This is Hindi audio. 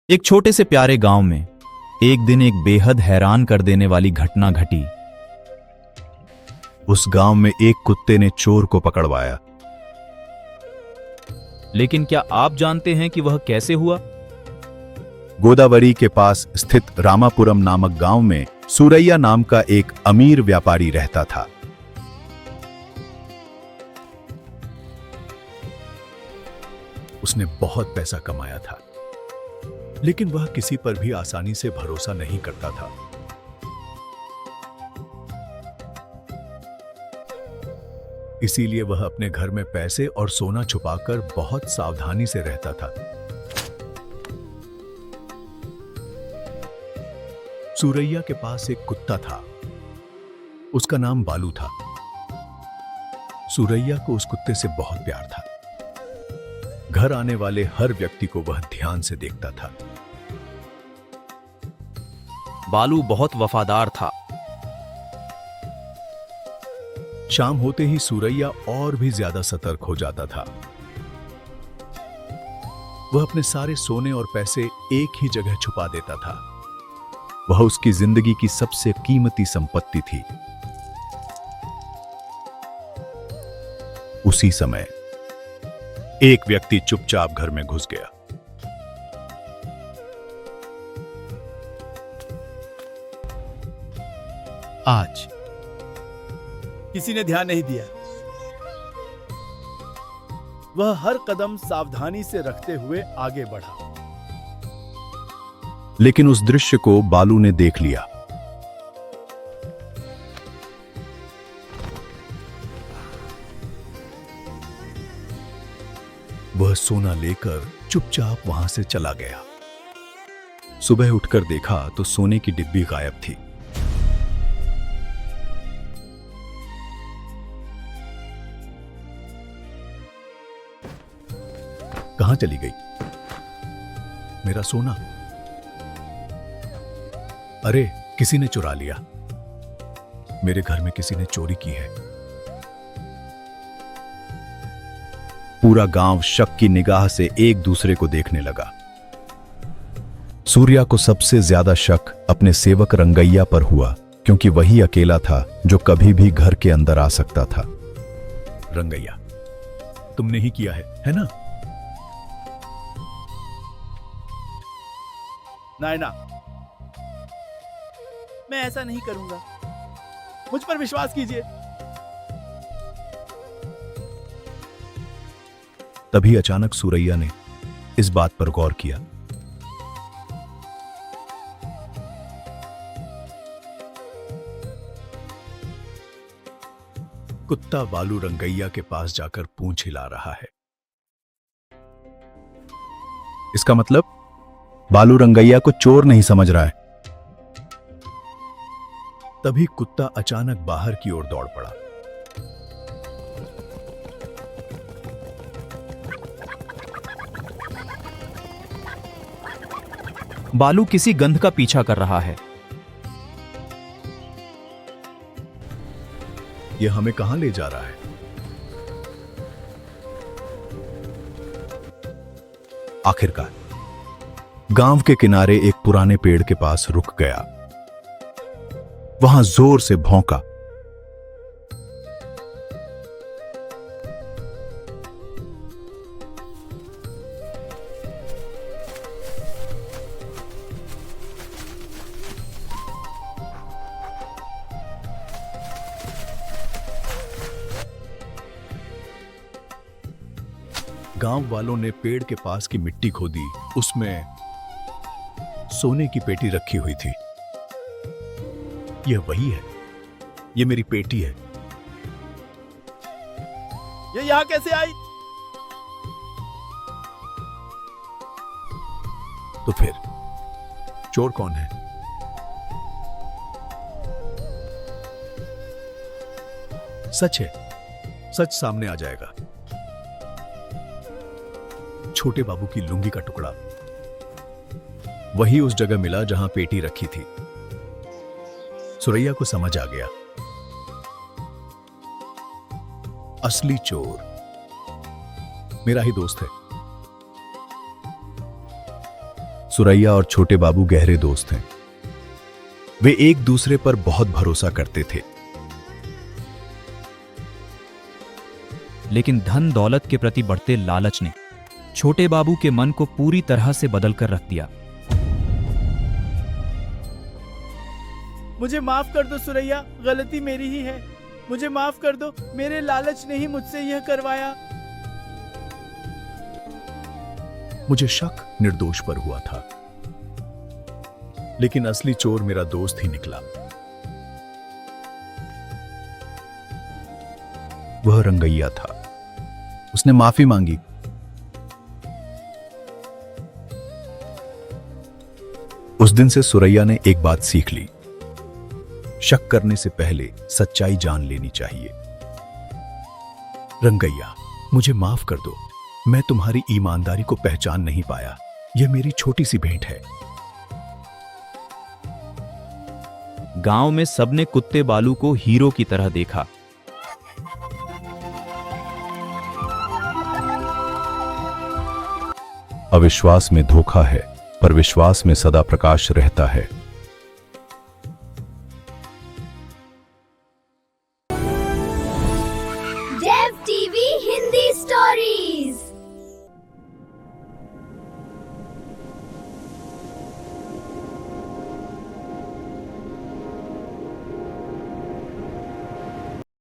एक छोटे से प्यारे गांव में एक दिन एक बेहद हैरान कर देने वाली घटना घटी। उस गांव में एक कुत्ते ने चोर को पकड़वाया। लेकिन क्या आप जानते हैं कि वह कैसे हुआ? गोदावरी के पास स्थित रामापुरम नामक गांव में सूरैया नाम का एक अमीर व्यापारी रहता था। उसने बहुत पैसा कमाया था, लेकिन वह किसी पर भी आसानी से भरोसा नहीं करता था। इसीलिए वह अपने घर में पैसे और सोना छुपाकर बहुत सावधानी से रहता था। सूरैया के पास एक कुत्ता था। उसका नाम बालू था। सूरैया को उस कुत्ते से बहुत प्यार था। घर आने वाले हर व्यक्ति को वह ध्यान से देखता था। बालू बहुत वफादार था। शाम होते ही सूरैया और भी ज्यादा सतर्क हो जाता था। वह अपने सारे सोने और पैसे एक ही जगह छुपा देता था। वह उसकी जिंदगी की सबसे कीमती संपत्ति थी। उसी समय एक व्यक्ति चुपचाप घर में घुस गया। आज किसी ने ध्यान नहीं दिया। वह हर कदम सावधानी से रखते हुए आगे बढ़ा। लेकिन उस दृश्य को बालू ने देख लिया। वह सोना लेकर चुपचाप वहां से चला गया। सुबह उठकर देखा तो सोने की डिब्बी गायब थी। कहां चली गई मेरा सोना? अरे, किसी ने चुरा लिया। मेरे घर में किसी ने चोरी की है। पूरा गांव शक की निगाह से एक दूसरे को देखने लगा। सूर्या को सबसे ज्यादा शक अपने सेवक रंगैया पर हुआ, क्योंकि वही अकेला था जो कभी भी घर के अंदर आ सकता था। रंगैया, तुमने ही किया है ना? नायना, मैं ऐसा नहीं करूंगा। मुझ पर विश्वास कीजिए। तभी अचानक सूरैया ने इस बात पर गौर किया। कुत्ता बालू रंगैया के पास जाकर पूंछ हिला रहा है। इसका मतलब बालू रंगैया को चोर नहीं समझ रहा है। तभी कुत्ता अचानक बाहर की ओर दौड़ पड़ा। बालू किसी गंध का पीछा कर रहा है। यह हमें कहां ले जा रहा है? आखिरकार गांव के किनारे एक पुराने पेड़ के पास रुक गया। वहां जोर से भौंका। गांव वालों ने पेड़ के पास की मिट्टी खोदी। उसमें सोने की पेटी रखी हुई थी। यह वही है। यह मेरी पेटी है। ये यहां कैसे आई? तो फिर चोर कौन है? सच है। सच सामने आ जाएगा। छोटे बाबू की लुंगी का टुकड़ा वही उस जगह मिला जहां पेटी रखी थी। सूरैया को समझ आ गया। असली चोर मेरा ही दोस्त है। सुरैया और छोटे बाबू गहरे दोस्त हैं। वे एक दूसरे पर बहुत भरोसा करते थे। लेकिन धन दौलत के प्रति बढ़ते लालच ने छोटे बाबू के मन को पूरी तरह से बदल कर रख दिया। मुझे माफ कर दो सुरैया, गलती मेरी ही है। मुझे माफ कर दो, मेरे लालच ने ही मुझसे यह करवाया। मुझे शक निर्दोष पर हुआ था, लेकिन असली चोर मेरा दोस्त ही निकला। वह रंगैया था। उसने माफी मांगी। उस दिन से सुरैया ने एक बात सीख ली, शक करने से पहले सच्चाई जान लेनी चाहिए। रंगैया, मुझे माफ कर दो, मैं तुम्हारी ईमानदारी को पहचान नहीं पाया। यह मेरी छोटी सी भेंट है। गांव में सबने कुत्ते बालू को हीरो की तरह देखा। अविश्वास में धोखा है, पर विश्वास में सदा प्रकाश रहता है। देव टीवी हिंदी स्टोरीज।